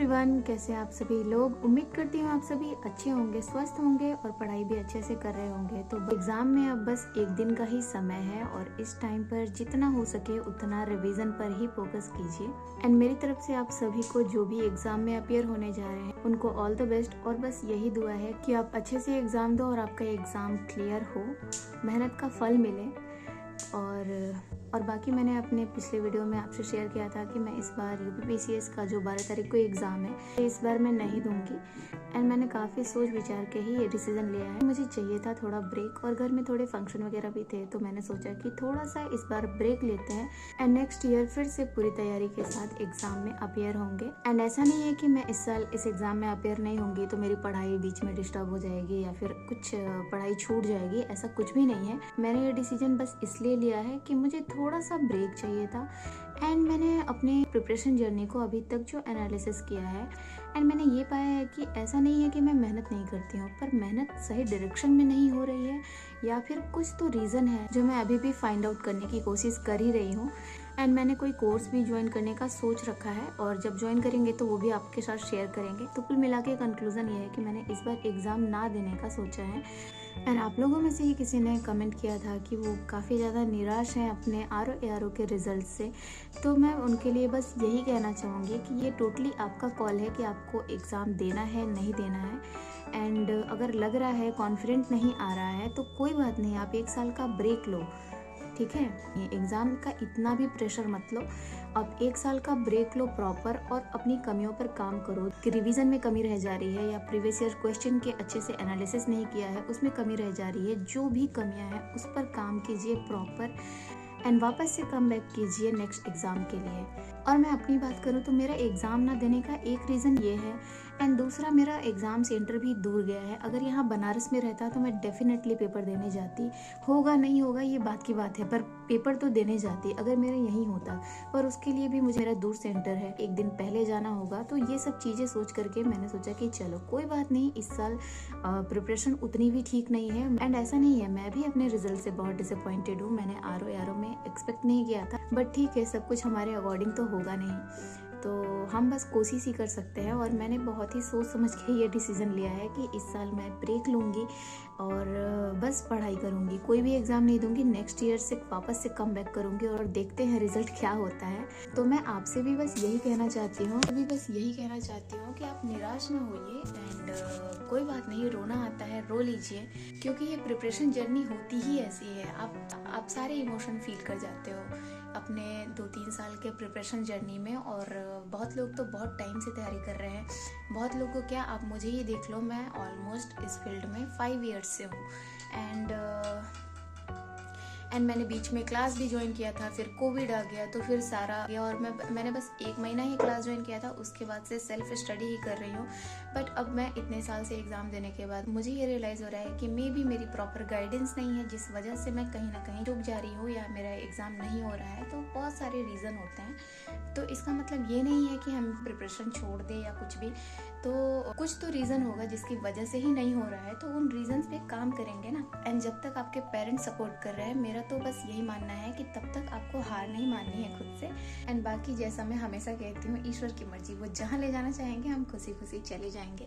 Everyone, कैसे हैं आप सभी लोग। उम्मीद करती हूँ आप सभी अच्छे होंगे, स्वस्थ होंगे और पढ़ाई भी अच्छे से कर रहे होंगे। तो एग्जाम में अब बस एक दिन का ही समय है और इस टाइम पर जितना हो सके उतना रिवीजन पर ही फोकस कीजिए। एंड मेरी तरफ से आप सभी को जो भी एग्जाम में अपियर होने जा रहे हैं उनको ऑल द बेस्ट। और बस यही दुआ है कि आप अच्छे से एग्जाम दो और आपका एग्जाम क्लियर हो, मेहनत का फल मिले। और बाकी मैंने अपने पिछले वीडियो में आपसे शेयर किया था कि मैं इस बार यूपीपीसीएस का जो 12 तारीख को एग्ज़ाम है इस बार मैं नहीं दूंगी। एंड मैंने काफ़ी सोच विचार के ही ये डिसीजन लिया है। मुझे चाहिए था थोड़ा ब्रेक और घर में थोड़े फंक्शन वगैरह भी थे, तो मैंने सोचा कि थोड़ा सा इस बार ब्रेक लेते हैं एंड नेक्स्ट ईयर फिर से पूरी तैयारी के साथ एग्ज़ाम में अपियर होंगे। एंड ऐसा नहीं है कि मैं इस साल इस एग्ज़ाम में अपियर नहीं होंगी तो मेरी पढ़ाई बीच में डिस्टर्ब हो जाएगी या फिर कुछ पढ़ाई छूट जाएगी, ऐसा कुछ भी नहीं है। मैंने ये डिसीजन बस इसलिए लिया है कि मुझे थोड़ा सा ब्रेक चाहिए था। एंड मैंने अपने प्रिपरेशन जर्नी को अभी तक जो एनालिसिस किया है एंड मैंने ये पाया है कि ऐसा नहीं है कि मैं मेहनत नहीं करती हूँ, पर मेहनत सही डायरेक्शन में नहीं हो रही है या फिर कुछ तो रीज़न है जो मैं अभी भी फाइंड आउट करने की कोशिश कर ही रही हूँ। एंड मैंने कोई कोर्स भी ज्वाइन करने का सोच रखा है और जब ज्वाइन करेंगे तो वो भी आपके साथ शेयर करेंगे। तो कुल मिला के कंक्लूजन ये है कि मैंने इस बार एग्ज़ाम ना देने का सोचा है। एंड आप लोगों में से ही किसी ने कमेंट किया था कि वो काफ़ी ज़्यादा निराश हैं अपने आर के रिज़ल्ट से। तो मैं उनके लिए बस यही कहना चाहूँगी कि ये टोटली आपका कॉल है कि आपको एग्ज़ाम देना है नहीं देना है। एंड अगर लग रहा है कॉन्फिडेंट नहीं आ रहा है तो कोई बात नहीं, आप 1 साल का ब्रेक लो, ठीक है। ये एग्ज़ाम का इतना भी प्रेशर मत लो, अब 1 साल का ब्रेक लो प्रॉपर और अपनी कमियों पर काम करो कि रिवीजन में कमी रह जा रही है या प्रीवियस ईयर क्वेश्चन के अच्छे से एनालिसिस नहीं किया है उसमें कमी रह जा रही है। जो भी कमियां हैं उस पर काम कीजिए प्रॉपर एंड वापस से कम बैक कीजिए नेक्स्ट एग्ज़ाम के लिए। और मैं अपनी बात करूँ तो मेरा एग्ज़ाम ना देने का एक रीज़न ये है एंड दूसरा मेरा एग्ज़ाम सेंटर भी दूर गया है। अगर यहाँ बनारस में रहता तो मैं डेफिनेटली पेपर देने जाती, होगा नहीं होगा ये बात की बात है, पर पेपर तो देने जाती अगर मेरा यहीं होता। पर उसके लिए भी मुझे मेरा दूर सेंटर है, एक दिन पहले जाना होगा। तो ये सब चीज़ें सोच करके मैंने सोचा कि चलो कोई बात नहीं, इस साल प्रिपरेशन उतनी भी ठीक नहीं है। एंड ऐसा नहीं है, मैं भी अपने रिजल्ट से बहुत डिसअपॉइंटेड हूँ। मैंने आर में एक्सपेक्ट नहीं किया था, बट ठीक है, सब कुछ हमारे अकॉर्डिंग तो होगा नहीं, तो हम बस कोशिश ही कर सकते हैं। और मैंने बहुत ही सोच समझ के ये डिसीज़न लिया है कि इस साल मैं ब्रेक लूँगी और बस पढ़ाई करूँगी, कोई भी एग्ज़ाम नहीं दूँगी। नेक्स्ट ईयर से वापस से कम बैक करूँगी और देखते हैं रिजल्ट क्या होता है। तो मैं आपसे भी बस यही कहना चाहती हूँ कि आप निराश ना होइए। एंड कोई बात नहीं, रोना आता है रो लीजिए, क्योंकि ये प्रिपरेशन जर्नी होती ही ऐसी है। आप सारे इमोशन फील कर जाते हो अपने 2-3 साल के प्रिपरेशन जर्नी में। और बहुत लोग तो बहुत टाइम से तैयारी कर रहे हैं, बहुत लोग को क्या, आप मुझे ही देख लो, मैं ऑलमोस्ट इस फील्ड में 5 ईयर्स से हूँ। एंड मैंने बीच में क्लास भी ज्वाइन किया था, फिर कोविड आ गया तो फिर सारा गया और मैंने बस 1 महीना ही क्लास ज्वाइन किया था, उसके बाद से सेल्फ स्टडी ही कर रही हूँ। बट अब मैं इतने साल से एग्ज़ाम देने के बाद मुझे ये रियलाइज़ हो रहा है कि मे भी मेरी प्रॉपर गाइडेंस नहीं है, जिस वजह से मैं कहीं ना कहीं रुक जा रही हूँ या मेरा एग्ज़ाम नहीं हो रहा है। तो बहुत सारे रीज़न होते हैं, तो इसका मतलब ये नहीं है कि हम प्रिपरेशन छोड़ दें या कुछ भी। तो कुछ तो रीज़न होगा जिसकी वजह से ही नहीं हो रहा है, तो उन रीजंस पे काम करेंगे ना। एंड जब तक आपके पेरेंट्स सपोर्ट कर रहे हैं, मेरा तो बस यही मानना है कि तब तक आपको हार नहीं माननी है खुद से। एंड बाकी जैसा मैं हमेशा कहती हूँ, ईश्वर की मर्जी, वो जहाँ ले जाना चाहेंगे हम खुशी खुशी चले जाएंगे।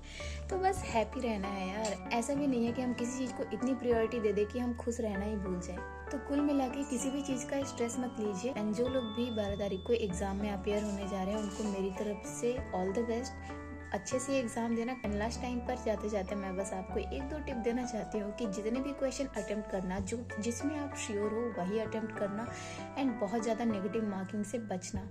तो बस हैप्पी रहना है यार, ऐसा भी नहीं है कि हम किसी चीज़ को इतनी प्रायोरिटी दे दे कि हम खुश रहना ही भूल जाए। तो कुल मिला के किसी भी चीज़ का स्ट्रेस मत लीजिए। एंड जो लोग भी 12 तारीख को एग्जाम में अपियर होने जा रहे हैं उनको मेरी तरफ से ऑल द बेस्ट, अच्छे से एग्जाम देना। एंड लास्ट टाइम पर जाते जाते मैं बस आपको 1-2 टिप देना चाहती हूँ कि जितने भी क्वेश्चन अटेम्प्ट करना, जो जिसमें आप श्योर हो वही अटेम्प्ट करना। एंड बहुत ज़्यादा नेगेटिव मार्किंग से बचना,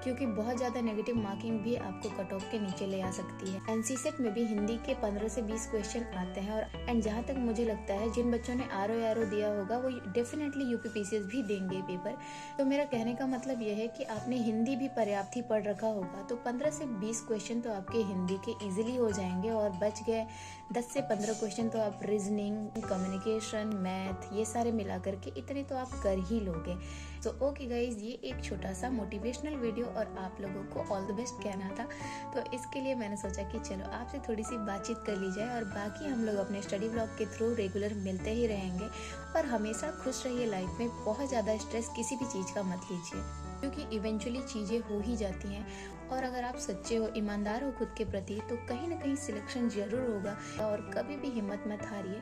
क्योंकि बहुत ज़्यादा नेगेटिव मार्किंग भी आपको कट ऑफ के नीचे ले आ सकती है। एनसीसेट में भी हिंदी के 15 से 20 क्वेश्चन आते हैं। और एंड जहाँ तक मुझे लगता है जिन बच्चों ने आर दिया होगा वो डेफिनेटली यूपीपीसीएस भी देंगे पेपर। तो मेरा कहने का मतलब यह है कि आपने हिंदी भी पर्याप्त ही पढ़ रखा होगा, तो 15 से 20 क्वेश्चन तो आपके हिंदी के इजीली हो जाएंगे। और बच गए 10 से 15 क्वेश्चन तो आप रीजनिंग, कम्युनिकेशन, मैथ, ये सारे मिला करके इतने तो आप कर ही लोगे। तो ओके गाइज, ये एक छोटा सा मोटिवेशनल वीडियो और आप लोगों को ऑल द बेस्ट कहना था। तो इसके लिए मैंने सोचा कि चलो आपसे थोड़ी सी बातचीत कर ली जाए। और बाकी हम लोग अपने स्टडी ब्लॉग के थ्रू रेगुलर मिलते ही रहेंगे। और हमेशा खुश रहिए लाइफ में, बहुत ज़्यादा स्ट्रेस किसी भी चीज़ का मत लीजिए। क्योंकि इवेंचुअली चीज़ें हो ही जाती हैं। और अगर आप सच्चे हो, ईमानदार हो खुद के प्रति, तो कहीं ना कहीं सिलेक्शन ज़रूर होगा। और कभी भी हिम्मत मत हारिए,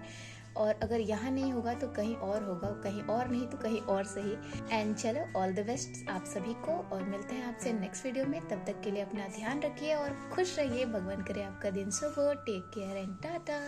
और अगर यहाँ नहीं होगा तो कहीं और होगा, कहीं और नहीं तो कहीं और सही। एंड चलो, ऑल द बेस्ट आप सभी को, और मिलते हैं आपसे नेक्स्ट वीडियो में। तब तक के लिए अपना ध्यान रखिए और खुश रहिए। भगवान करे आपका दिन शुभ हो। Take care and Tata.